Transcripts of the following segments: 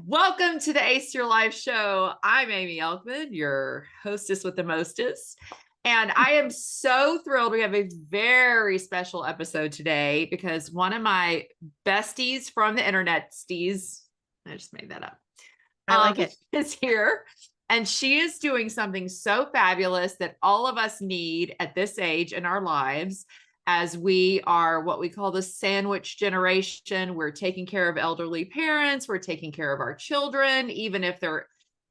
Welcome to the Ace Your Life show. I'm Amy Elkman, your hostess with the mostest. And I am so thrilled. We have a very special episode today because one of my besties from the internet, Steez, I just made that up, I like it. is here. And she is doing something so fabulous that all of us need at this age in our lives, as we are what we call the sandwich generation. We're taking care of elderly parents, we're taking care of our children, even if they're,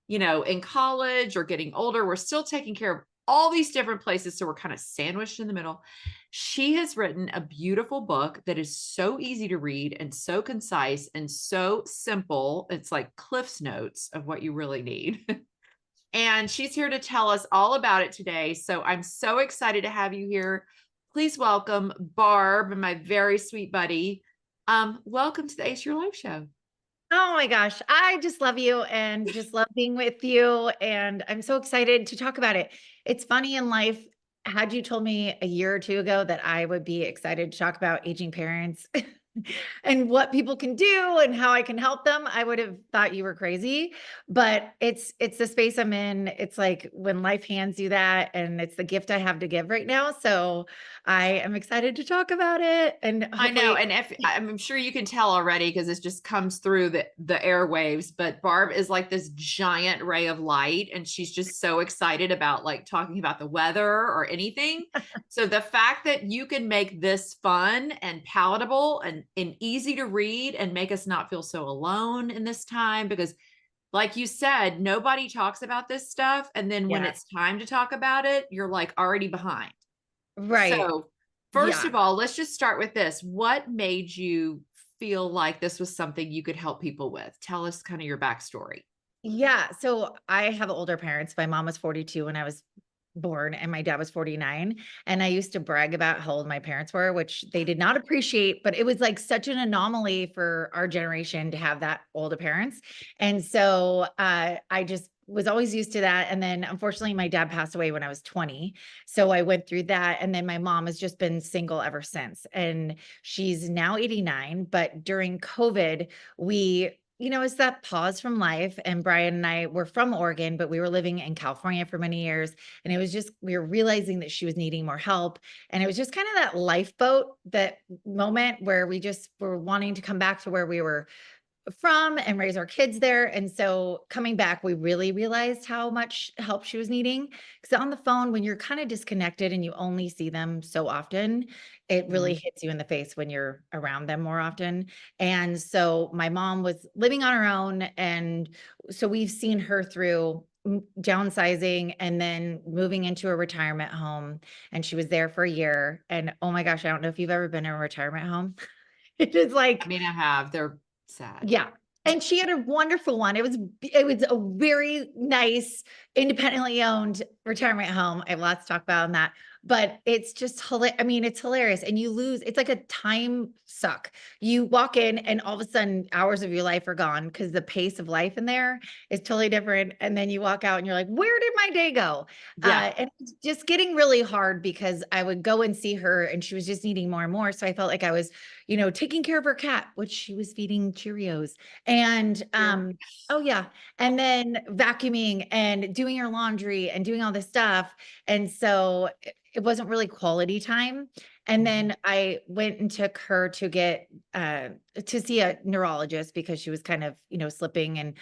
in college or getting older, we're still taking care of all these different places. So we're kind of sandwiched in the middle. She has written a beautiful book that is so easy to read and so concise and so simple. It's like Cliff's Notes of what you really need. And she's here to tell us all about it today. So I'm so excited to have you here. Please welcome Barb, my very sweet buddy. Welcome to the Ace Your Life show. Oh my gosh, I just love you and just love being with you. And I'm so excited to talk about it. It's funny in life. Had you told me a year or two ago that I would be excited to talk about aging parents and what people can do and how I can help them, I would have thought you were crazy. But it's the space I'm in. It's like when life hands you that, and it's the gift I have to give right now. So I am excited to talk about it. And I know, hopefully, and if I'm sure you can tell already because it just comes through the airwaves. But Barb is like this giant ray of light, and she's just so excited about like talking about the weather or anything. So the fact that you can make this fun and palatable and easy to read and make us not feel so alone in this time, because like you said, nobody talks about this stuff, and then when yeah, it's time to talk about it, you're like already behind. right. So, first Yeah. of all, let's just start with this. What made you feel like this was something you could help people with? Tell us kind of your backstory. Yeah. So I have older parents. My mom was 42 when I was born, and my dad was 49. And I used to brag about how old my parents were, which they did not appreciate, but it was like such an anomaly for our generation to have that older parents. And so I just was always used to that. And then unfortunately, my dad passed away when I was 20. So I went through that. And then my mom has just been single ever since. And she's now 89. But during COVID, it's that pause from life. And Brian and I were from Oregon, but we were living in California for many years. And it was just, we were realizing that she was needing more help. And it was just kind of that lifeboat, that moment where we just were wanting to come back to where we were from and raise our kids there. And so coming back, we really realized how much help she was needing. Because on the phone, when you're kind of disconnected and you only see them so often, it really Mhm. hits you in the face when you're around them more often. And so my mom was living on her own. And so we've seen her through downsizing and then moving into a retirement home. And she was there for a year. And oh my gosh, I don't know if you've ever been in a retirement home. It is I like, mean, I have. They're sad. yeah, and she had a wonderful one. It was a very nice, independently owned retirement home. I have lots to talk about on that, but it's just I mean, it's hilarious, and you lose it's like a time suck. You walk in and all of a sudden hours of your life are gone because the pace of life in there is totally different, and then you walk out and you're like, "Where did my day go?" Yeah. And it's just getting really hard because I would go and see her, and she was just needing more and more, so I felt like I was taking care of her cat, which she was feeding Cheerios. And Here. oh yeah, and then vacuuming and doing her laundry and doing all this stuff. And so it wasn't really quality time. And Mhm. then I went and took her to see a neurologist because she was kind of, slipping, and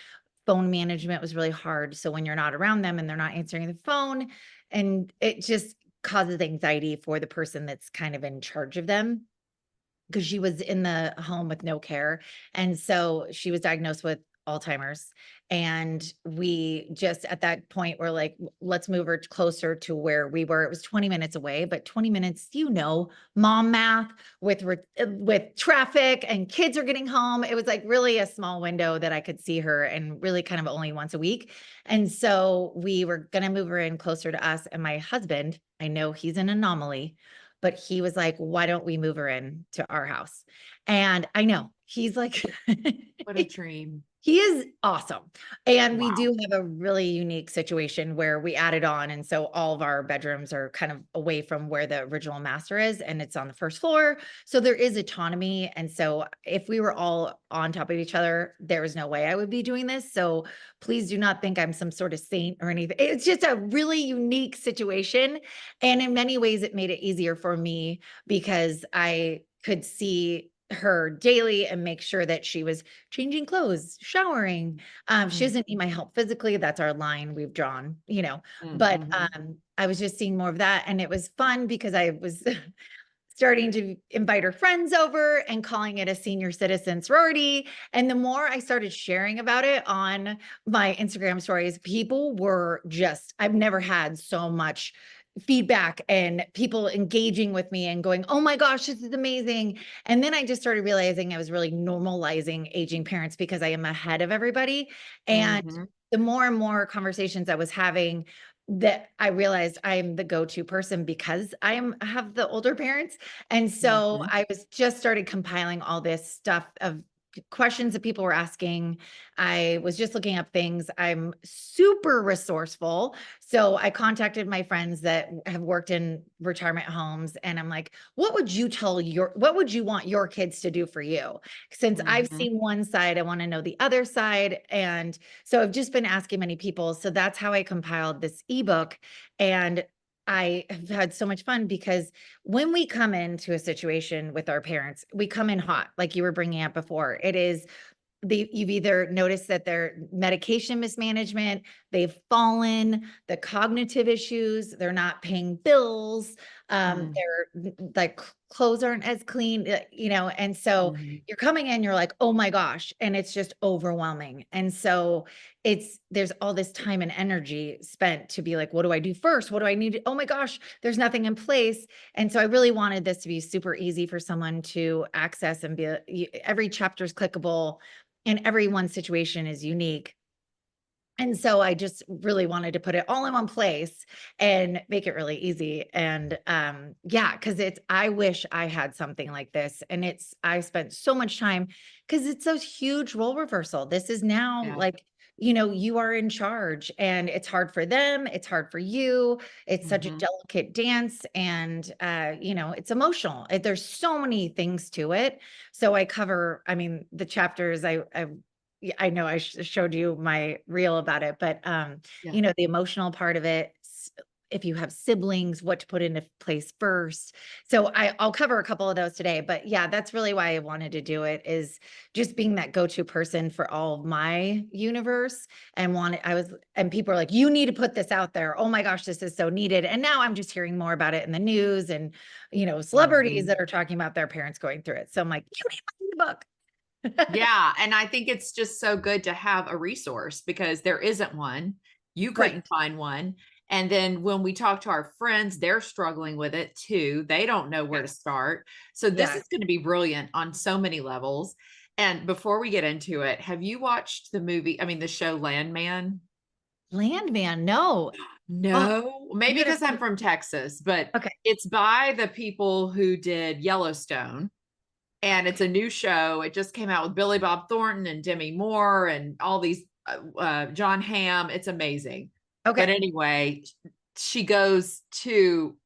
phone management was really hard. So when you're not around them and they're not answering the phone, and it just causes anxiety for the person that's kind of in charge of them, because she was in the home with no care. And so she was diagnosed with Alzheimer's. And we just at that point were like, let's move her closer to where we were. It was 20 minutes away, but 20 minutes, mom math with traffic and kids are getting home. It was like really a small window that I could see her, and really kind of only once a week. And so we were going to move her in closer to us. And my husband, I know he's an anomaly, but he was like, "Why don't we move her in to our house?" And I know he's like, What a dream. He is awesome. And we Wow. do have a really unique situation where we added on. And so all of our bedrooms are kind of away from where the original master is, and it's on the first floor. So there is autonomy. And so if we were all on top of each other, there is no way I would be doing this. So please do not think I'm some sort of saint or anything. It's just a really unique situation. And in many ways, it made it easier for me because I could see her daily and make sure that she was changing clothes, showering. She Mm, doesn't need my help physically. That's our line we've drawn, mm, but mhm, I was just seeing more of that. And it was fun because I was starting to invite her friends over and calling it a senior citizen sorority. And the more I started sharing about it on my Instagram stories, people were just, I've never had so much feedback and people engaging with me and going, oh my gosh, this is amazing. And then I just started realizing I was really normalizing aging parents because I am ahead of everybody. And mhm, the more and more conversations I was having, that I realized I'm the go-to person because I have the older parents. And so mhm, I was just started compiling all this stuff of questions that people were asking. I was just looking up things. I'm super resourceful. So I contacted my friends that have worked in retirement homes and I'm like, what would you want your kids to do for you? Since I've mhm. seen one side, I want to know the other side. And so I've just been asking many people. So that's how I compiled this ebook. And I have had so much fun because when we come into a situation with our parents, we come in hot, like you were bringing up before. It is you've either noticed that their medication mismanagement, they've fallen, the cognitive issues, they're not paying bills, Mm, like clothes aren't as clean, and so mhm. you're coming in, you're like, oh my gosh, and it's just overwhelming. And so there's all this time and energy spent to be like, what do I do first? What do I need? Oh my gosh, there's nothing in place. And so I really wanted this to be super easy for someone to access and every chapter is clickable and everyone's situation is unique. And so I just really wanted to put it all in one place and make it really easy. And yeah, because I wish I had something like this. And I spent so much time because it's a huge role reversal. This is now Yeah. like, you are in charge and it's hard for them. It's hard for you. It's such a Mhm. delicate dance and it's emotional. There's so many things to it. So I mean, the chapters I yeah, I know I showed you my reel about it, but Yeah. the emotional part of it, if you have siblings, what to put into place first. So I'll cover a couple of those today, but yeah, that's really why I wanted to do it is just being that go-to person for all of my universe and people are like, you need to put this out there. Oh my gosh, this is so needed. And now I'm just hearing more about it in the news and, celebrities Mhm. that are talking about their parents going through it. So I'm like, you need to read the book. Yeah, and I think it's just so good to have a resource because there isn't one. You Right. couldn't find one. And then when we talk to our friends, they're struggling with it too. They don't know where to Yes. start. So this Yeah. is going to be brilliant on so many levels. And before we get into it, have you watched the movie, I mean the show Landman? Landman, no. Oh, No, I'm maybe gonna because I'm from Texas, but okay, it's by the people who did Yellowstone. And it's okay, a new show. It just came out with Billy Bob Thornton and Demi Moore and all these John Hamm. It's amazing. But okay. anyway, she goes to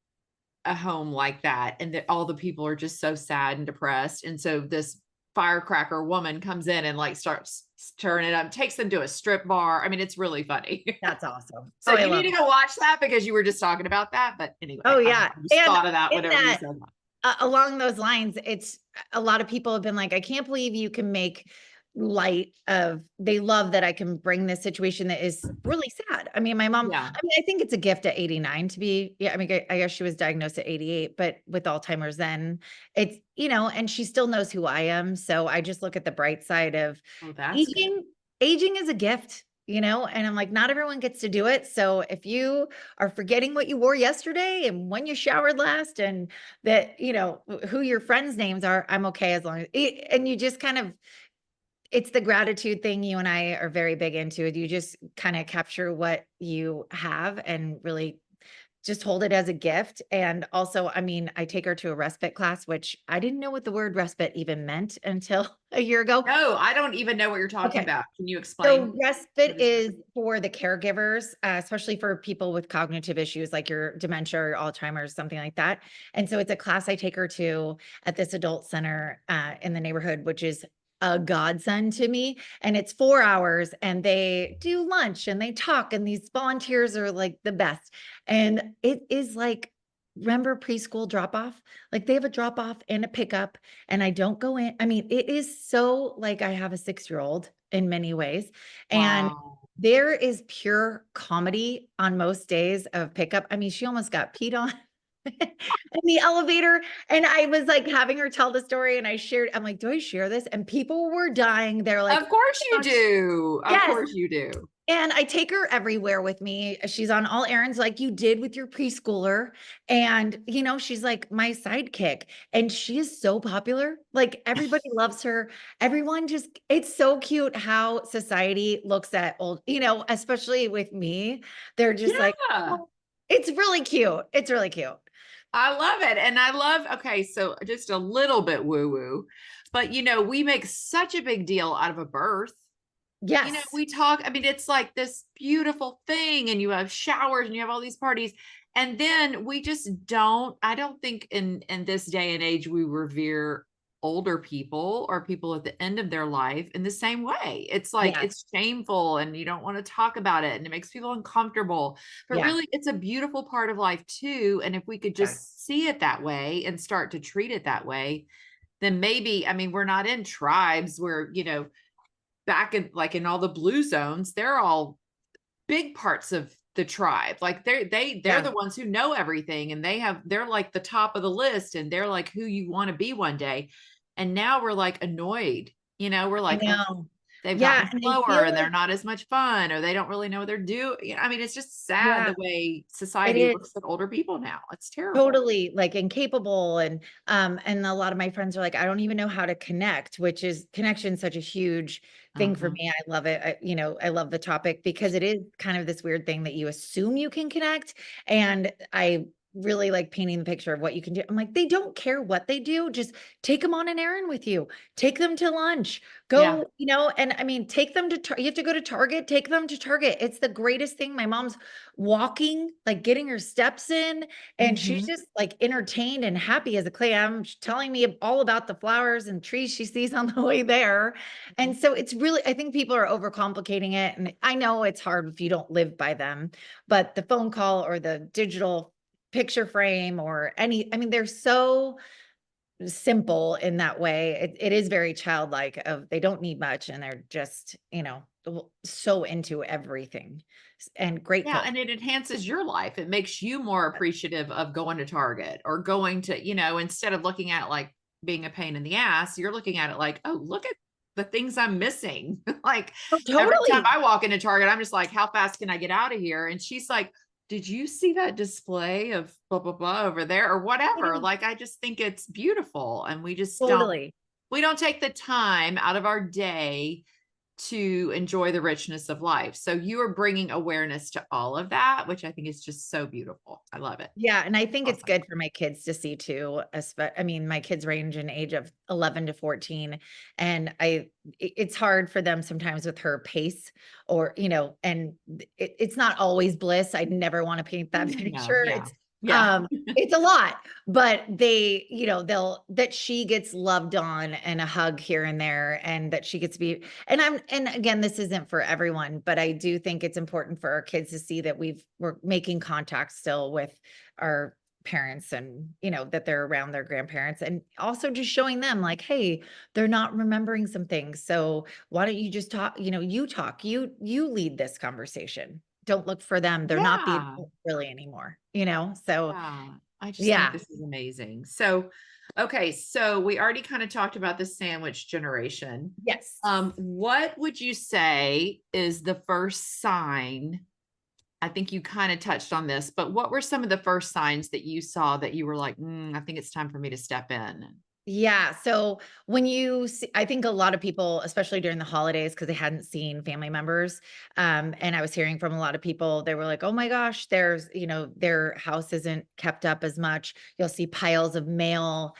a home like that, and that all the people are just so sad and depressed. And so this firecracker woman comes in and like starts stirring it up, takes them to a strip bar. I mean, it's really funny. That's awesome. So Oh, I you need love to it. go watch that because you were just talking about that. But Oh, anyway, I yeah, just and thought of that in whenever you that said that. along those lines, it's a lot of people have been like, "I can't believe you can make light of" they love that I can bring this situation that is really sad. I mean, Yeah. I think it's a gift at 89 to be yeah, I mean, I guess she was diagnosed at 88, but with Alzheimer's then, and she still knows who I am, so I just look at the bright side of Oh, that's good. aging aging is a gift, and I'm like, not everyone gets to do it, so if you are forgetting what you wore yesterday and when you showered last and that, who your friends' names are, I'm okay as long as and you just kind of it's the gratitude thing you and I are very big into. You just kind of capture what you have and really just hold it as a gift. And also, I mean, I take her to a respite class, which I didn't know what the word respite even meant until a year ago. No, I don't even know what you're talking Okay. about. Can you So explain respite what is is for the caregivers, especially for people with cognitive issues like your dementia or Alzheimer's, something like that. And so it's a class I take her to at this adult center in the neighborhood, which is a godsend to me. And it's 4 hours and they do lunch and they talk and these volunteers are like the best. And it is like, remember preschool drop off? Like they have a drop off and a pickup and I don't go in. I mean, it is so like I have a 6-year-old in many ways. And Wow. there is pure comedy on most days of pickup. I mean, she almost got peed on in the elevator. And I was like having her tell the story and I'm like, do I share this? And people were dying. They're like, Of course oh you my gosh, do. Of yes. course you do. And I take her everywhere with me. She's on all errands like you did with your preschooler. And, she's like my sidekick. And she is so popular. Like everybody loves her. Everyone it's so cute how society looks at old, especially with me. They're just like, Yeah. oh, it's really cute. It's really cute. I love it. And I love, okay, so just a little bit woo woo, but we make such a big deal out of a birth. Yes. We talk, I mean, it's like this beautiful thing, and you have showers and you have all these parties. And then we just I don't think in this day and age we revere older people or people at the end of their life in the same way. It's like Yes. it's shameful and you don't want to talk about it and it makes people uncomfortable. But Yeah. really it's a beautiful part of life too. And if we could Yes. just see it that way and start to treat it that way, then maybe, I mean, we're not in tribes where, back in like in all the blue zones, they're all big parts of the tribe. Like they're Yeah. the ones who know everything, and they're like the top of the list, and they're like who you want to be one day. And now we're like annoyed. We're I like, oh, know. they've Yeah. gotten And I slower feel and they're like, not as much fun, or they don't really know what they're doing. I mean, it's just sad yeah, the way it society looks is. at older people now. It's terrible. Totally, like, incapable, and a lot of my friends are like, "I don't even know how to connect," which is connection such a huge thing for Uh-huh. me. I love it. I love the topic because it is kind of this weird thing that you assume you can connect, and I really like painting the picture of what you can do. I'm like, "They don't care what they do, just take them on an errand with you. Take them to lunch. Yeah. Go," and I mean, take them to you have to go to Target, take them to Target. It's the greatest thing. My mom's walking, like, getting her steps in, and she's Hmm. just, like, entertained and happy as a clam. She's telling me all about the flowers and trees she sees on the way there, and so it's really I think people are overcomplicating it, and I know it's hard if you don't live by them, but the phone call or the digital picture frame or I mean, they're so simple in that way. It is very childlike of they don't need much, and they're just, so into everything and Yeah, grateful. and it enhances your life. It makes you more appreciative of going to Target or going to, instead of looking at it like being a pain in the ass, you're looking at it like, oh, look at the things I'm missing. Like Oh, every time totally. I walk into Target, I'm just like, how fast can I get out of here? And she's like, did you see that display of blah, blah, blah over there or I whatever? know. Like, I just think it's beautiful. And Totally. we don't take the time out of our day to enjoy the richness of life. So you are bringing awareness to all of that, which I think is just so beautiful. I love it. Yeah, and I think it's Awesome. good for my kids to see too, I mean, my kids range in age of 11 to 14, and it's hard for them sometimes with her pace or, and it's not always bliss. I never want to paint that No, picture. yeah. Yeah. It's a lot, but that she gets loved on and a hug here and there, and that she gets to be, and again, this isn't for everyone, but I do think it's important for our kids to see that we're making contact still with our parents and that they're around their grandparents and also just showing them like, hey, they're not remembering some things, so why don't you just talk, you lead this conversation, don't look for them, they're not the Yeah. adult really anymore, so Yeah. I just think yeah. this is amazing. So, okay. So we already kind of talked about the sandwich generation. Yes. What would you say is the first sign? I think you kind of touched on this, but what were some of the first signs that you saw that you were like, I think it's time for me to step in? Yeah. So when you see, I think a lot of people, especially during the holidays, because they hadn't seen family members, and I was hearing from a lot of people, they were like, "Oh my gosh, there's, their house isn't kept up as much. You'll see piles of mail,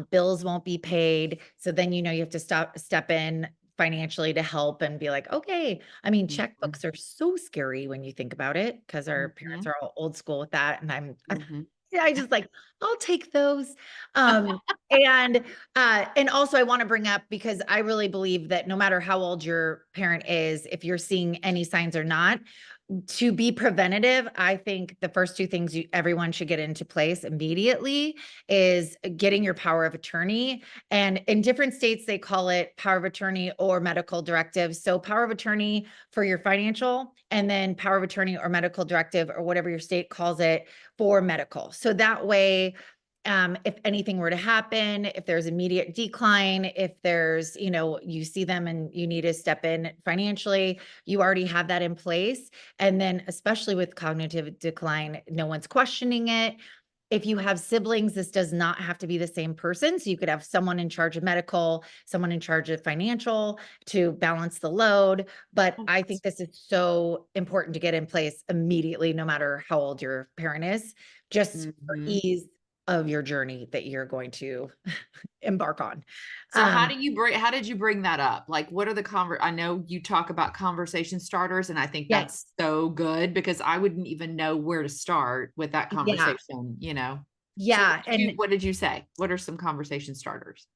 bills won't be paid." So then you have to step in financially to help and be like, okay. I mean, Mhm, checkbooks are so scary when you think about it, because our parents mhm, are all old school with that, and mhm. yeah, I just like, I'll take those. Um, and also I want to bring up, because I really believe that no matter how old your parent is, if you're seeing any signs or not, to be preventative, I think the first two things everyone should get into place immediately is getting your power of attorney. And in different states, they call it power of attorney or medical directive. So power of attorney for your financial, and then power of attorney or medical directive, or whatever your state calls it, for medical. So that way, if anything were to happen, if there's immediate decline, if there's, you see them and you need to step in financially, you already have that in place. And then, especially with cognitive decline, no one's questioning it. If you have siblings, this does not have to be the same person. So you could have someone in charge of medical, someone in charge of financial to balance the load. But Oh, I that's think this is so important to get in place immediately, no matter how old your parent is, just for mhm. ease of your journey that you're going to embark on. So Um, how did you bring that up? Like, what are the I know you talk about conversation starters, and I think yeah, that's so good because I wouldn't even know where to start with that yeah, conversation. So yeah. And what did you say? What are some conversation starters?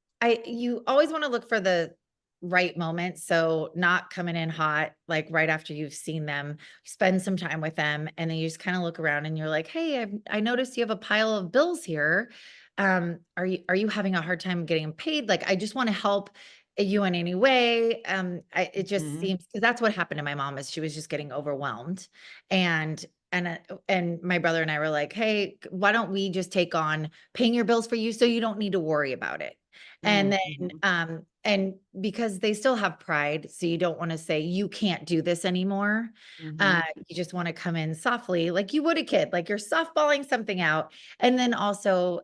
you always want to look for the right moment. So not coming in hot, like right after you've seen them, spend some time with them, and then you just kind of look around and you're like, "Hey, I noticed you have a pile of bills here. Are you having a hard time getting paid? Like, I just want to help you in any way." It just Mhm, seems, because that's what happened to my mom, is she was just getting overwhelmed, and and my brother and I were like, "Hey, why don't we just take on paying your bills for you so you don't need to worry about it?" And mm, then, mhm, and because they still have pride, so you don't wanna say, "You can't do this anymore." mhm, You just wanna come in softly like you would a kid, like you're softballing something out. And then also,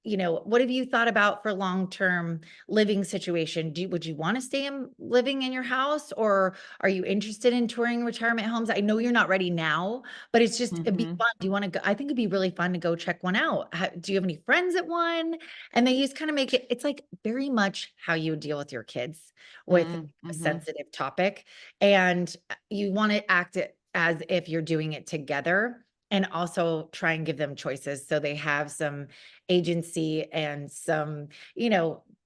what have you thought about for long-term living situation? Would you wanna stay living in your house, or are you interested in touring retirement homes? I know you're not ready now, but it'd be mhm, fun. Do you wanna go? I think it'd be really fun to go check one out. Do you have any friends at one? And they just kind of make it's like very much how you deal with your kids with mm, a mhm, sensitive topic. And you want to act it as if you're doing it together, and also try and give them choices so they have some agency and some,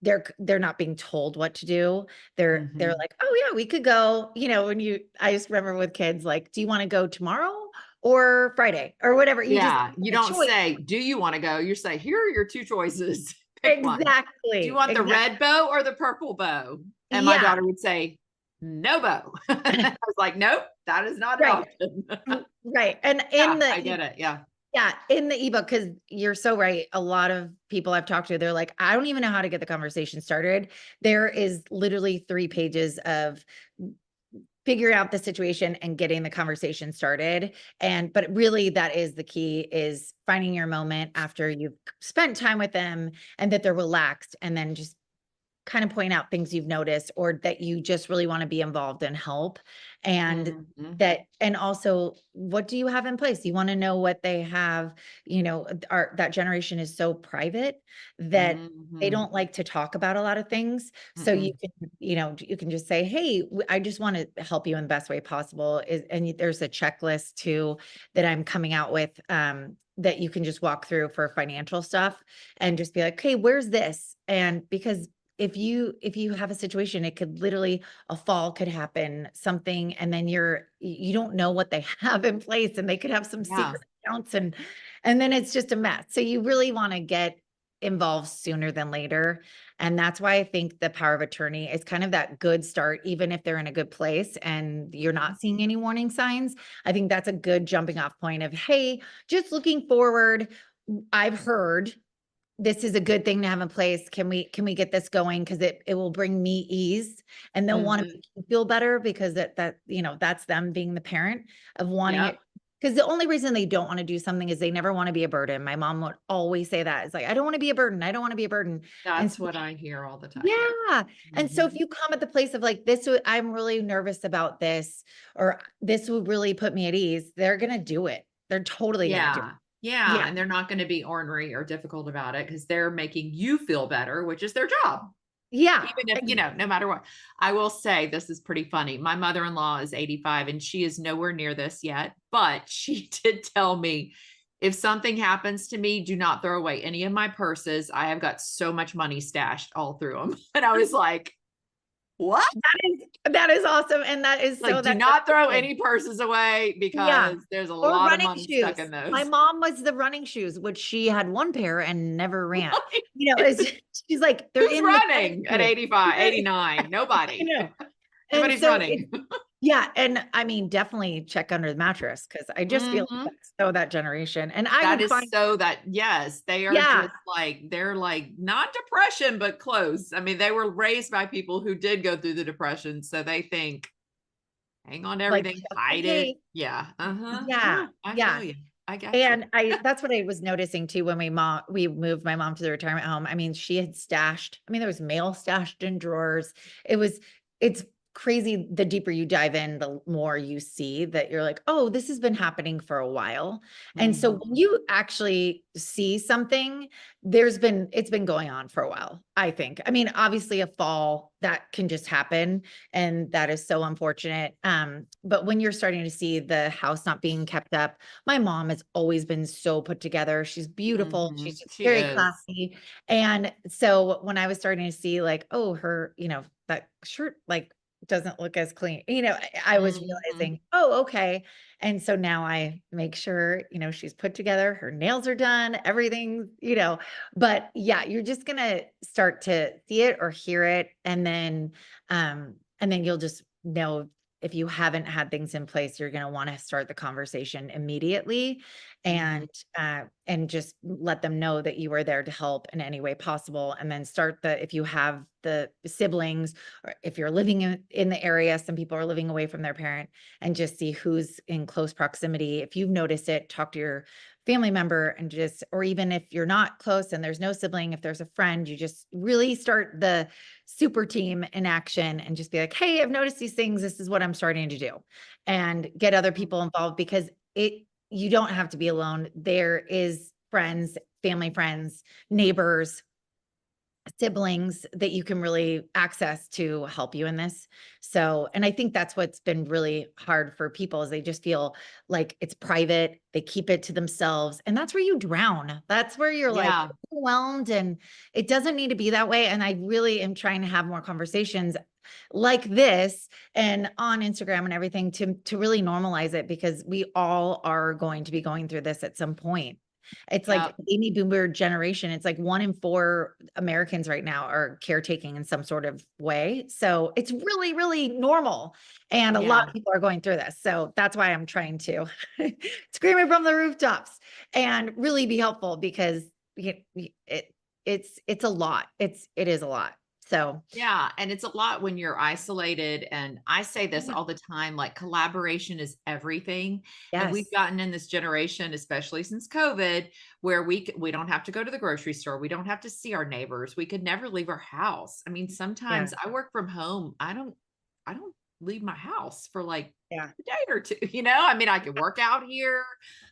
they're not being told what to do. They're mhm. like, "Oh yeah, we could go." When I just remember with kids, like, "Do you want to go tomorrow or Friday or whatever?" You just Yeah, you a don't choice. say, "Do you wanna go?" You say, "Here are your 2 choices. Pick one. Do you Exactly. want the Exactly. red bow or the purple bow?" And my Yeah. daughter would say, "No bow." I was like, "Nope, that is not an Right. option." Right. And Yeah, I get it, yeah. yeah, in the ebook, because you're so right. A lot of people I've talked to, they're like, "I don't even know how to get the conversation started." There is literally 3 pages of figuring out the situation and getting the conversation started. But really that is the key, is finding your moment after you've spent time with them and that they're relaxed, and then just kind of point out things you've noticed, or that you just really want to be involved and help. And Mhm, and also, what do you have in place? You want to know what they have. That generation is so private that they mhm, don't like to talk about a lot of things. So mm-mm, you can just say, "Hey, I just want to help you in the best way possible." There's a checklist too that I'm coming out with, that you can just walk through for financial stuff, and just be like, "Hey, where's this?" And because if you have a situation, it could literally, a fall could happen, something, and then you don't know what they have in place, and they could have some yeah, secret accounts, and then it's just a mess. So you really want to get involved sooner than later. And that's why I think the power of attorney is kind of that good start, even if they're in a good place and you're mhm, not seeing any warning signs. I think that's a good jumping off point of, hey, just looking forward. I've heard this is a good thing to have in place. Can we get this going? Because it will bring me ease, and they'll want to mhm, make you feel better, because that's them being the parent of wanting yep, it. Because the only reason they don't want to do something is they never want to be a burden. My mom would always say that. It's like, I don't want to be a burden. I don't want to be a burden. And That's so, what I hear all the time. Yeah. yeah. And so if Mhm. you come at the place of like this, I'm really nervous about this, or this would really put me at ease, they're going to do it. They're totally going to do it. Yeah. Yeah. Yeah. And they're not going to be ornery or difficult about it because they're making you feel better, which is their job. Yeah. Even if, no matter what. I will say this is pretty funny. My mother-in-law is 85 and she is nowhere near this yet, but she did tell me if something happens to me, do not throw away any of my purses. I have got so much money stashed all through them. And I was like, what? That is awesome. And that is so Like, do that's not throw good. any purses away Yeah. because there's a Or lot of running money stuck shoes. in My those. mom was the running shoes, which she had one pair and never ran. It's, she's like, they're Who's in the running running at shoe. 85, I 89? Nobody. know. And Nobody's so it, running. yeah. And I mean, definitely check under the mattress because I just feel like Mhm. that's so that generation. And I That would is find, so that yes, they are yeah, just like they're like not depression, but close. I mean, they were raised by people who did go through the depression, so they think, hang on to like everything, just in hide it. case. Yeah. Uh-huh. Yeah. Yeah, I Yeah. feel you. I got you. And that's what I was noticing too when we moved my mom to the retirement home. I mean, she had stashed, I mean, there was mail stashed in drawers. It's crazy. The deeper you dive in, the more you see that you're like, oh, this has been happening for a while. And so when Mhm. you actually see something, it's been going on for a while, I think. I mean, obviously a fall that can just happen and that is so unfortunate. But when you're starting to see the house not being kept up, my mom has always been so put together. She's beautiful. She's Mhm. just She very is. classy. And so when I was starting to see like, oh, her, that shirt like doesn't look as clean, I was Mhm. realizing, oh, okay. And so now I make sure, she's put together, her nails are done, everything, but yeah, you're just gonna start to see it or hear it. And then you'll just know if you haven't had things in place, you're going to want to start the conversation immediately Mhm. and just let them know that you are there to help in any way possible. And then if you have the siblings or if you're living in the area, some people are living away from their parent and just see who's in close proximity. If you've noticed it, talk to your family member and or even if you're not close and there's no sibling, if there's a friend, you just really start the super team in action and just be like, hey, I've noticed these things. This is what I'm starting to do. And get other Mhm. people involved because you don't have to be alone. There is friends, family friends, neighbors, siblings that you can really access to help you in this. So, and I think that's what's been really hard for people is they just feel like it's private, they keep it to themselves, and that's where you drown. That's where you're like Yeah. overwhelmed and it doesn't need to be that way. And I really am trying to have more conversations like this and on Instagram and everything to really normalize it because we all are going to be going through this at some point. It's like Yep. baby boomer generation. It's like 1 in 4 Americans right now are caretaking in some sort of way. So it's really, really normal. And a lot Yeah. of people are going through this. So that's why I'm trying to scream it from the rooftops and really be helpful because it's a lot. It is a lot. So Yeah, and it's a lot when you're isolated, and I say this yeah. all the time, like, collaboration is everything, and we've Yes. gotten in this generation, especially since COVID, where we don't have to go to the grocery store, we don't have to see our neighbors, we could never leave our house. I mean, Yeah. sometimes I work from home, I don't leave my house for, like, Yeah. a day or 2, you know? I mean, I can work out here,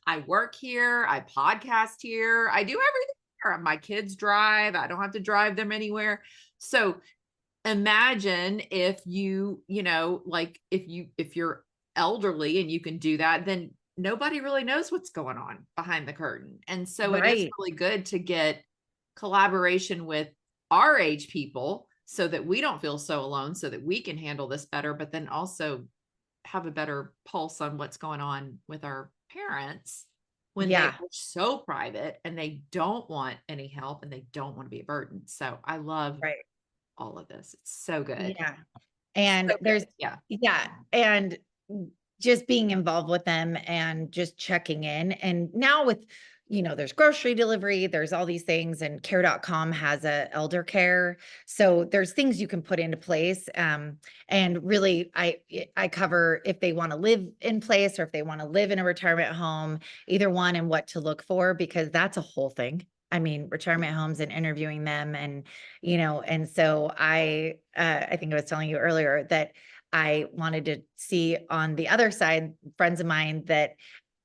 I work here, I podcast here, I do everything here. My kids drive, I don't have to drive them anywhere. So, imagine if like if you're elderly and you can do that, then nobody really knows what's going on behind the curtain. And so it is Right. really good to get collaboration with our age people so that we don't feel so alone, so that we can handle this better, but then also have a better pulse on what's going on with our parents when they Yeah. are so private and they don't want any help and they don't want to be a burden. So I love Right. all of this. It's so good. Yeah. And So there's good. Yeah. yeah, and just being involved with them and just checking in. And now with there's grocery delivery, there's all these things, and care.com has a elder care. So there's things you can put into place. And really I cover if they want to live in place or if they want to live in a retirement home, either one, and what to look for, because that's a whole thing. I mean, retirement homes and interviewing them, and and so I think I was telling you earlier that I wanted to see on the other side, friends of mine that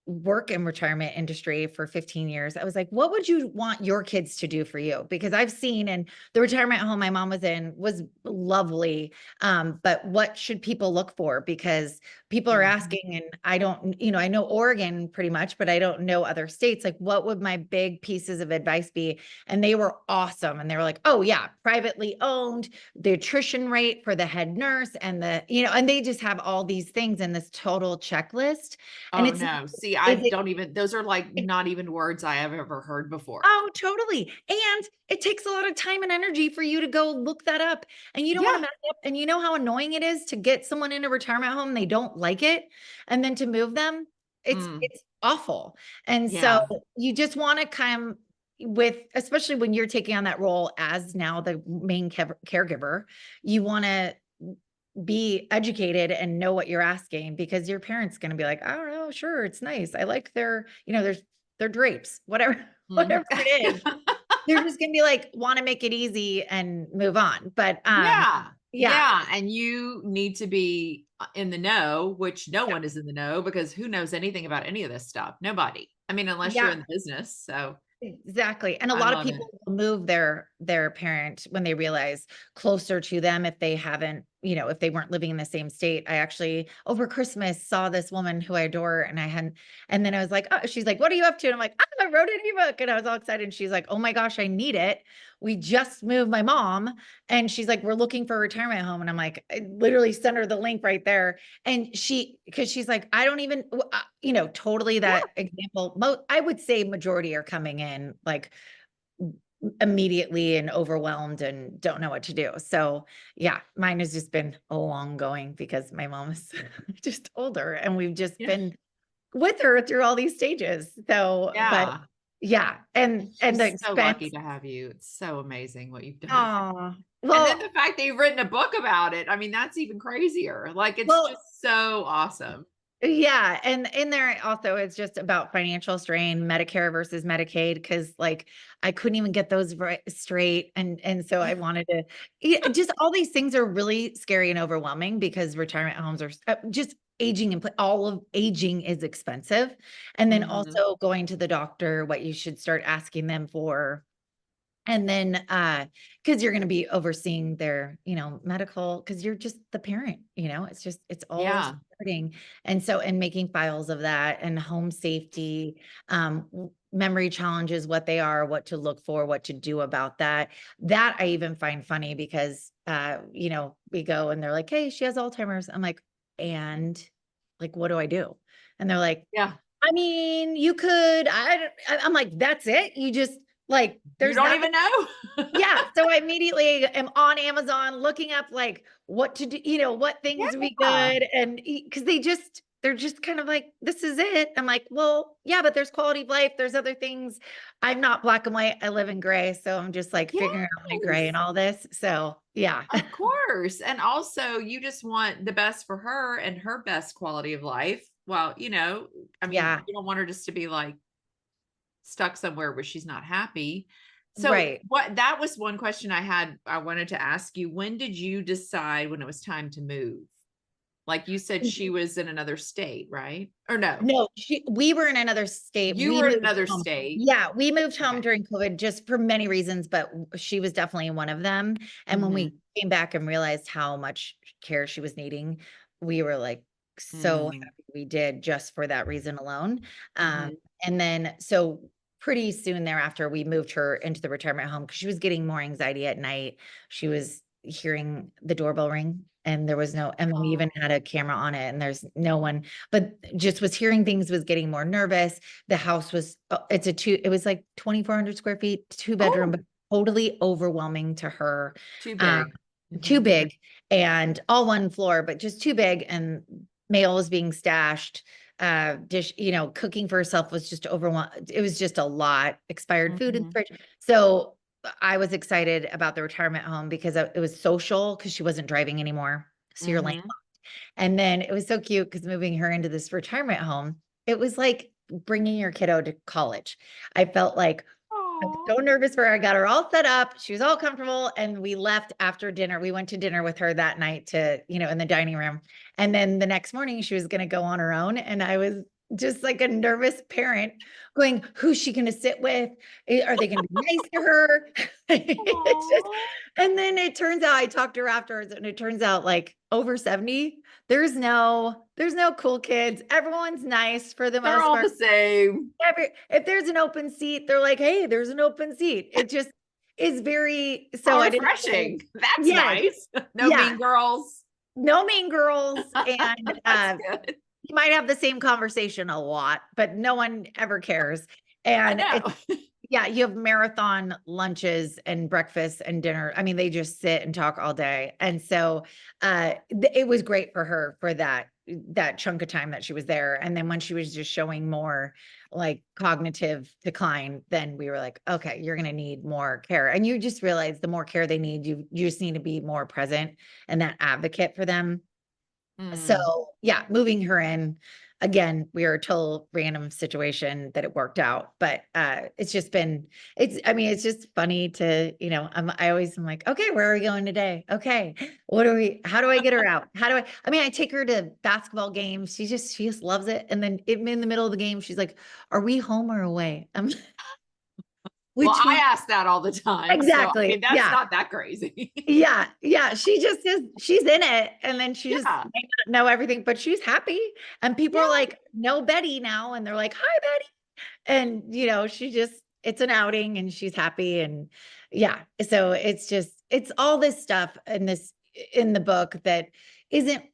work in retirement industry for 15 years. I was like, what would you want your kids to do for you? Because I've seen, and the retirement home my mom was in was lovely. But what should people look for? Because people are Mhm. asking, and I don't, I know Oregon pretty much, but I don't know other states. Like, what would my big pieces of advice be? And they were awesome. And they were like, oh yeah, privately owned, the attrition rate for the head nurse, and and they just have all these things in this total checklist. And Oh it's no. See, is I it don't even, those are like not even words I have ever heard before. Oh, totally. And it takes a lot of time and energy for you to go look that up. And you don't want to Yeah. mess up. And you know how annoying it is to get someone in a retirement home, they don't like it, and then to move them. It's Mm, it's awful. And so yeah. you just want to come with, especially when you're taking on that role as now the main caregiver, you want to be educated and know what you're asking, because your parents going to be like, I don't know, sure, it's nice. I like their drapes, whatever, Mhm. whatever it is. They're just going to be like, want to make it easy and move on. But Yeah. yeah, Yeah. And you need to be in the know, which no yeah, one is in the know because who knows anything about any of this stuff? Nobody. I mean, unless you're yeah. in the business. So Exactly. And a I lot of love it. people will move their parent when they realize closer to them if they haven't, if they weren't living in the same state. I actually over Christmas saw this woman who I adore, and and then I was like, oh, she's like, what are you up to? And I'm like, oh, I wrote an ebook, and I was all excited. And she's like, oh my gosh, I need it. We just moved my mom, and she's like, we're looking for a retirement home. And I'm like, I literally sent her the link right there. And because she's like, I don't even, totally Yeah. that example. I would say majority are coming in like immediately and overwhelmed and don't know what to do. So yeah, mine has just been a long going because my mom is just older, and we've just Yeah. been with her through all these stages. So, but Yeah. yeah, and the She's so lucky expense. to have you. It's so amazing what you've done. Oh, And then the well, fact that you've written a book about it, I mean, that's even crazier. Like, it's well, just so awesome. yeah, and in there also it's just about financial strain, Medicare versus Medicaid, because like I couldn't even get those right straight, and so I wanted to. Just all these things are really scary and overwhelming because retirement homes are just aging, and all of aging is expensive, and then Mhm. also going to the doctor, what you should start asking them for. And then, because you're gonna be overseeing their, medical, because you're just the parent, it's all Yeah. starting. And so, and making files of that, and home safety, memory challenges, what they are, what to look for, what to do about that. That I even find funny because, we go and they're like, hey, she has Alzheimer's. I'm like, and like, what do I do? And they're like, Yeah. I mean, you could, I'm like, that's it. You just like, You there's don't nothing. even know. Yeah. So I immediately am on Amazon looking up like what to do, what things would be Yeah. good. And because they're just kind of like, this is it. I'm like, well, yeah, but there's quality of life. There's other things. I'm not black and white. I live in gray. So I'm just like figuring out my gray and Yes. all this. So yeah. Of course. And also, you just want the best for her and her best quality of life. Well, I mean, Yeah. you don't want her just to be like stuck somewhere where she's not happy. So, Right. what that was one question I had, I wanted to ask you. When did you decide when it was time to move? Like you said, she was in another state, right? Or no, No, we were in another state. you We were in moved another home. state. Yeah, we moved home Okay. during COVID just for many reasons, but she was definitely one of them. And when we Hmm. came back and realized how much care she was needing, we were like so Hmm. happy we did just for that reason alone. Um, Hmm. and then so pretty soon thereafter, we moved her into the retirement home because she was getting more anxiety at night. She was hearing the doorbell ring, and there was no, and we Oh, even had a camera on it, and there's no one, but just was hearing things, was getting more nervous. The house was, it was like 2,400 square feet, two bedroom, oh, but totally overwhelming to her. too Um, big. Too Hmm. big, and all one floor, but just too big. And mail was being stashed. dish, cooking for herself was just overwhelmed. It was just a lot, expired food in the Mhm. fridge. So I was excited about the retirement home because it was social because she wasn't driving anymore. So you're like, Mhm. and then it was so cute because moving her into this retirement home, it was like bringing your kiddo to college. I felt like I'm Aw. so nervous for her. I got her all set up. She was all comfortable. And we left after dinner. We went to dinner with her that night to, in the dining room. And then the next morning she was going to go on her own. And I was just like a nervous parent going, who's she going to sit with? Are they going to be nice to her? It's just, Aw. and then it turns out I talked to her afterwards and it turns out like over 70, there's no cool kids. Everyone's nice for the They're most all part. the same. If there's an open seat, they're like, hey, there's an open seat. It just is very, so How I didn't, refreshing. That's yes, nice. No yeah, mean girls. no mean girls. And That's good. you might have the same conversation a lot, but no one ever cares. I And it's, know. yeah, you have marathon lunches and breakfast and dinner. I mean, they just sit and talk all day. And so it was great for her for that chunk of time that she was there. And then when she was just showing more like cognitive decline, then we were like, okay, you're going to need more care. And you just realize the more care they need, you just need to be more present and that advocate for them. So Mm. yeah, moving her in again, we are a total random situation that it worked out, but it's just been, I mean, it's just funny to, I'm like, okay, where are we going today? Okay. How do I get her out? I mean, I take her to basketball games. She just loves it. And then in the middle of the game, she's like, are we home or away? Well, Which I one? ask that all the time. So, I mean, Exactly. that's Yeah. not that crazy. Yeah, yeah, she just is she's in it, and then she just Yeah. might not know everything, but she's happy, and people are Yeah. like, "No Betty now," and they're like, "Hi, Betty," and, she just it's an outing, and she's happy, and yeah, so it's all this stuff in the book that isn't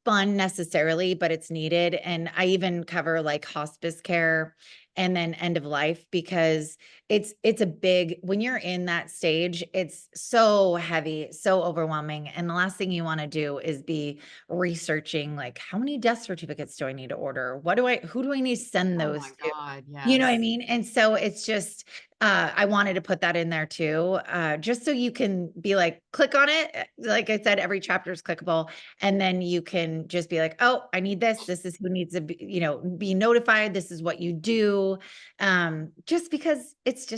fun necessarily, but it's needed, and I even cover, like, hospice care and then end of life because it's a big when you're in that stage, it's so heavy, so overwhelming. And the last thing you want to do is be researching like how many death certificates do I need to order? Who do I need to send Oh those my to? God. You know what I Yes. mean? And so it's just I wanted to put that in there too, just so you can be like, click on it. Like I said, every chapter is clickable. And then you can just be like, oh, I need this. This is who needs to be notified. This is what you do. Just because it's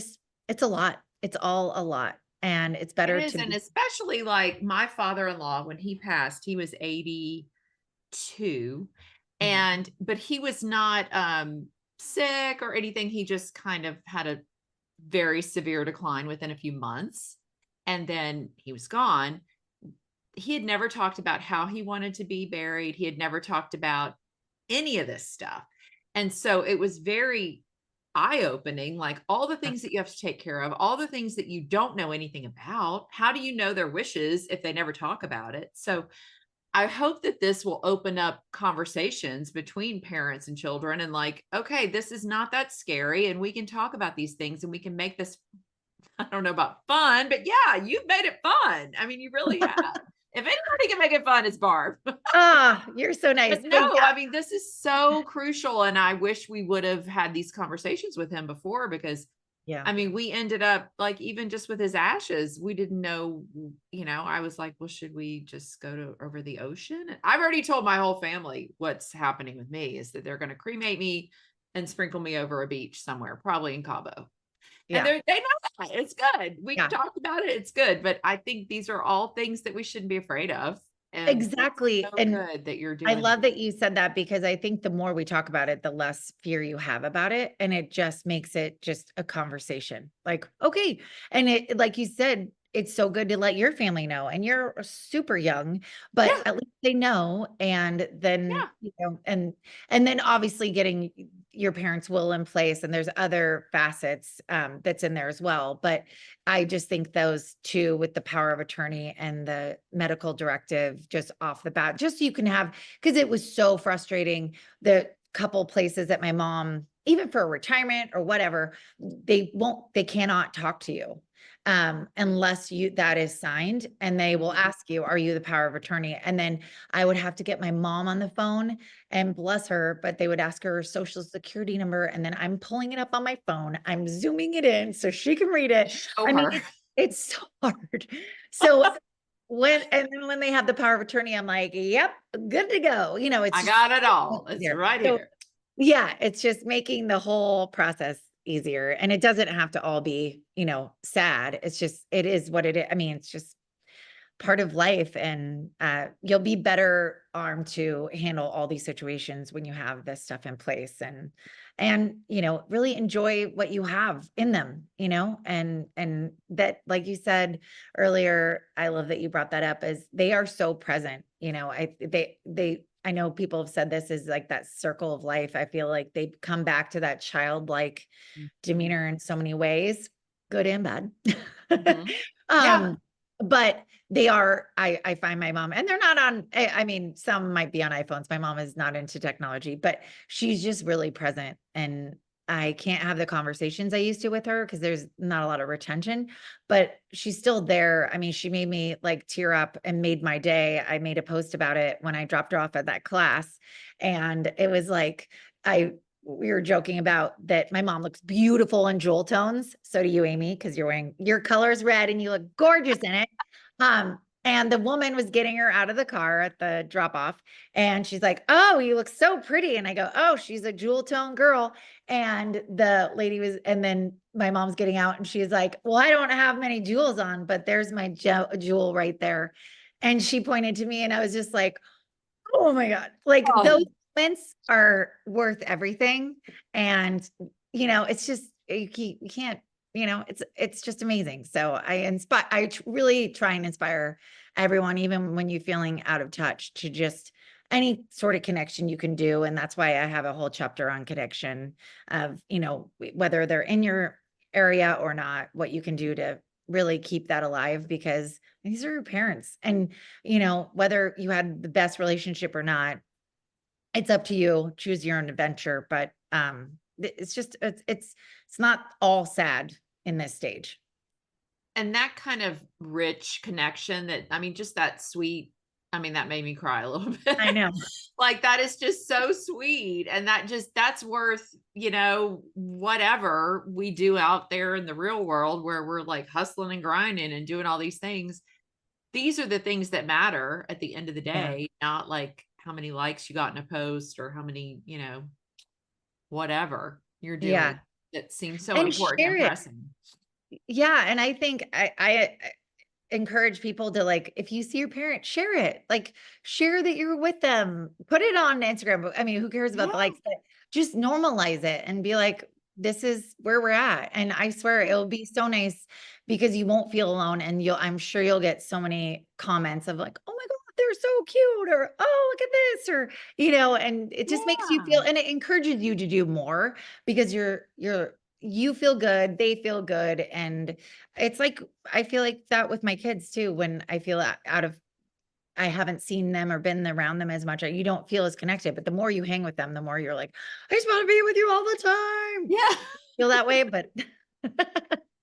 a lot. It's all a lot. And it's It better is. to And be especially like my father-in-law, when he passed, he was 82. Mhm. But he was not sick or anything. He just kind of had a very severe decline within a few months. And then he was gone. He had never talked about how he wanted to be buried. He had never talked about any of this stuff. And so it was very eye opening, like all the things that you have to take care of, all the things that you don't know anything about. How do you know their wishes if they never talk about it? So I hope that this will open up conversations between parents and children and like, okay, this is not that scary and we can talk about these things and we can make this I don't know about fun, but yeah, you've made it fun. I mean, you really have. If anybody can make it fun, it's Barb. Ah, you're so nice. But But no, yeah, I mean, this is so crucial. And I wish we would have had these conversations with him before because yeah, I mean, we ended up like even just with his ashes, we didn't know, I was like, well, should we just go to over the ocean? And I've already told my whole family what's happening with me is that they're going to cremate me and sprinkle me over a beach somewhere, probably in Cabo. And yeah, they know that. It's good. We yeah. talked about it. It's good. But I think these are all things that we shouldn't be afraid of. And it's Exactly. so And good that you're I doing love this. that you said that because I think the more we talk about it, the less fear you have about it. And it just makes it just a conversation. Like, okay. And like you said, it's so good to let your family know. And you're super young, but Yeah. at least they know. And then, Yeah. and then obviously getting your parents' will in place. And there's other facets that's in there as well. But I just think those two with the power of attorney and the medical directive just off the bat, just so you can have because it was so frustrating. The couple places that my mom, even for a retirement or whatever, they cannot talk to you. unless that is signed, and they will ask you, are you the power of attorney? And then I would have to get my mom on the phone, and bless her, but they would ask her social security number. And then I'm pulling it up on my phone. I'm zooming it in so she can read it. Show I mean, her. it's so hard. So and then when they have the power of attorney, I'm like, yep, good to go. It's I just got it so all. much It's easier. right So here. yeah, it's just making the whole process easier. And it doesn't have to all be, sad. It is what it is. I mean, it's just part of life, and you'll be better armed to handle all these situations when you have this stuff in place, and really enjoy what you have in them, and that, like you said earlier, I love that you brought that up, is they are so present. I know people have said this is like that circle of life. I feel like they come back to that childlike Mhm. demeanor in so many ways, good and bad. Mhm. Yeah. um but they are, I find my mom, and they're not on, I mean, some might be on iPhones. My mom is not into technology, but she's just really present. And I can't have the conversations I used to with her because there's not a lot of retention, but she's still there. I mean, she made me like tear up and made my day. I made a post about it when I dropped her off at that class. And it was like, we were joking about that my mom looks beautiful in jewel tones. So do you, Amy, because you're wearing your color's red and you look gorgeous in it. And the woman was getting her out of the car at the drop off, and she's like, "Oh, you look so pretty." And I go, "Oh, she's a jewel tone girl." And the lady was, and then my mom's getting out, and she's like, "Well, I don't have many jewels on, but there's my jewel right there." And she pointed to me, and I was just like, oh my God. Like those Oh, moments are worth everything. And, it's just, you can't, it's just amazing. So really try and inspire everyone, even when you're feeling out of touch, to just any sort of connection you can do. And that's why I have a whole chapter on connection of, whether they're in your area or not, what you can do to really keep that alive, because these are your parents. And whether you had the best relationship or not, it's up to you. Choose your own adventure. But it's just it's not all sad in this stage. and that kind of rich connection that, I mean, just that sweet, I mean, that made me cry a little bit. I know. Like that is just so sweet. And that's worth, whatever we do out there in the real world where we're like hustling and grinding and doing all these things. These are the things that matter at the end of the Yeah. day, not like how many likes you got in a post or how many, whatever you're doing Yeah. that seems so And important share and it. pressing. Yeah. And I think I encourage people to, like, if you see your parent, share it. Like, share that you're with them. Put it on Instagram. I mean, who cares about Yeah. the likes? But just normalize it and be like, this is where we're at. And I swear it'll be so nice, because you won't feel alone. And I'm sure you'll get so many comments of like, oh my God, they're so cute, or oh, look at this, or and it just makes you feel, Yeah. and it encourages you to do more, because you feel good, they feel good. And it's like, I feel like that with my kids too. When I feel out of, I haven't seen them or been around them as much, you don't feel as connected. But the more you hang with them, the more you're like, I just want to be with you all the time. Yeah. Feel that way, but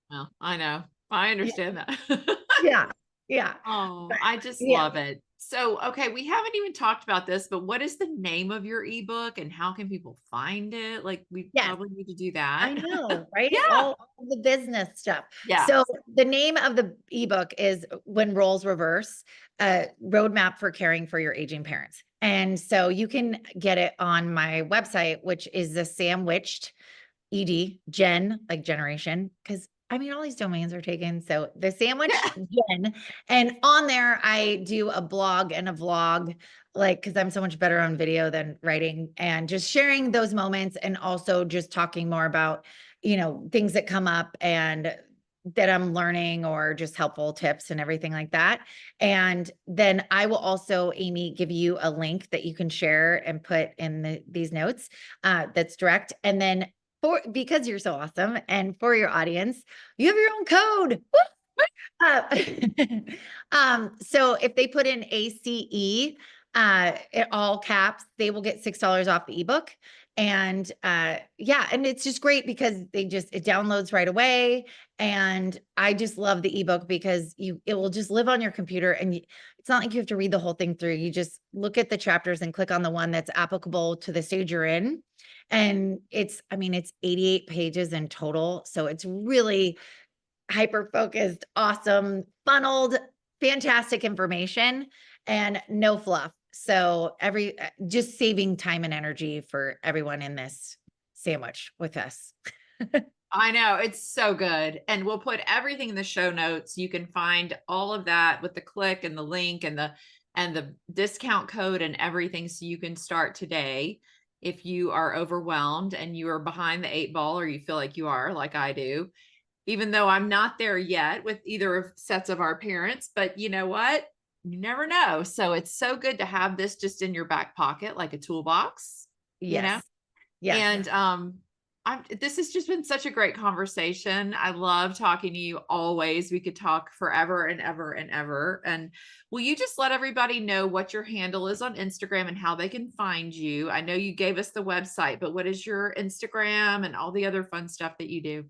Well, I know. I yeah, understand that. yeah, yeah, Oh, but I just yeah, love it. So, okay, we haven't even talked about this, but what is the name of your ebook and how can people find it? Like, we yes. probably need to do I that. know, right? Yeah. All the business stuff. So Yes. the name of the ebook is When Roles Reverse, a roadmap for caring for your aging parents. And so you can get it on my website, which is the Sandwiched Gen, like generation, because I mean, all these domains are taken. So the Sandwich Yeah. Gen, and on there, I do a blog and a vlog, like, because I'm so much better on video than writing, and just sharing those moments, and also just talking more about, things that come up and that I'm learning, or just helpful tips and everything like that. And then I will also, Amy, give you a link that you can share and put in these notes, that's direct. And then because you're so awesome, and for your audience, you have your own code. Uh, so if they put in ACE, all caps, they will get $6 off the ebook. And yeah, and it's just great because it downloads right away. And I just love the ebook because it will just live on your computer, and it's not like you have to read the whole thing through. You just look at the chapters and click on the one that's applicable to the stage you're in. And I mean, it's 88 pages in total. So it's really hyper focused, awesome, funneled, fantastic information, and no fluff. So just saving time and energy for everyone in this sandwich with us. I know, it's so good. And we'll put everything in the show notes. You can find all of that with the click and the link and the discount code and everything, so you can start today. If you are overwhelmed and you are behind the 8 ball, or you feel like you are, like I do, even though I'm not there yet with either of sets of our parents, but you know what? You never know. So it's so good to have this just in your back pocket, like a toolbox, you know? Yes. Yes. And this has just been such a great conversation. I love talking to you always. We could talk forever and ever and ever. And will you just let everybody know what your handle is on Instagram and how they can find you? I know you gave us the website, but what is your Instagram and all the other fun stuff that you do?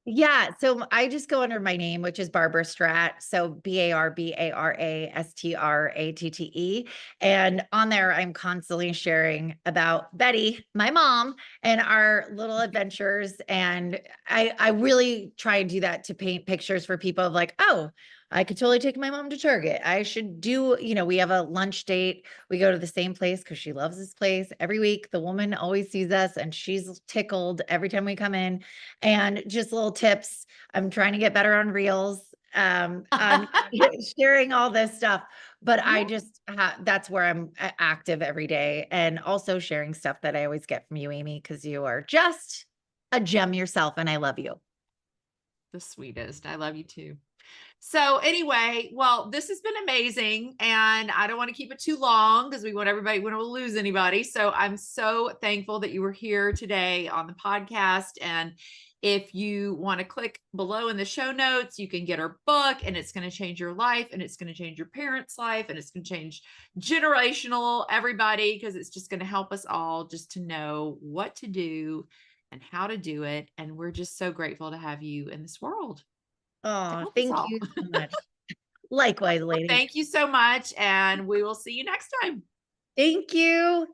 Yeah, so I just go under my name, which is Barbara Stratte. So BARBARASTRATTE. And on there, I'm constantly sharing about Betty, my mom, and our little adventures. And I really try and do that to paint pictures for people of like, oh, I could totally take my mom to Target. I should do, we have a lunch date. We go to the same place because she loves this place every week. The woman always sees us and she's tickled every time we come in, and just little tips. I'm trying to get better on reels, on sharing all this stuff, but I Yeah. just that's where I'm active every day, and also sharing stuff that I always get from you, Amy, because you are just a gem yourself, and I love you. The sweetest. I love you too. So anyway, well, this has been amazing, and I don't want to keep it too long because we want everybody, we don't lose anybody. So I'm so thankful that you were here today on the podcast. And if you want to click below in the show notes, you can get our book, and it's going to change your life, and it's going to change your parents' life, and it's going to change generational everybody, because it's just going to help us all just to know what to do and how to do it. And we're just so grateful to have you in this world to Oh, help us thank all. you so much. Likewise, Well, lady. thank you so much, and we will see you next time. Thank you.